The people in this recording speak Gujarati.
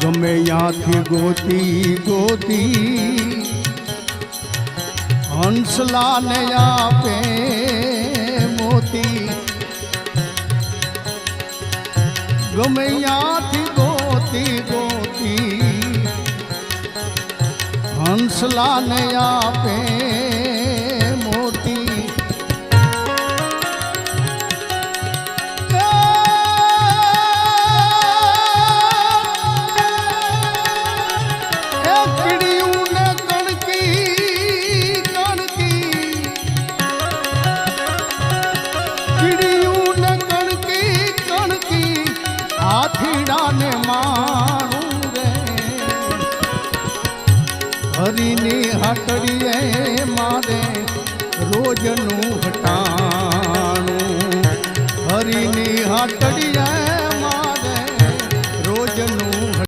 ગમે ત્યાંથી ગોતી ગોતી હંસલાને આપે મોતી ગમે ત્યાંથી ગોતી ગોતી હંસલાને આપે મોતી હાથીડાને મારું રે હરીની હાટડીએ મારે રોજનું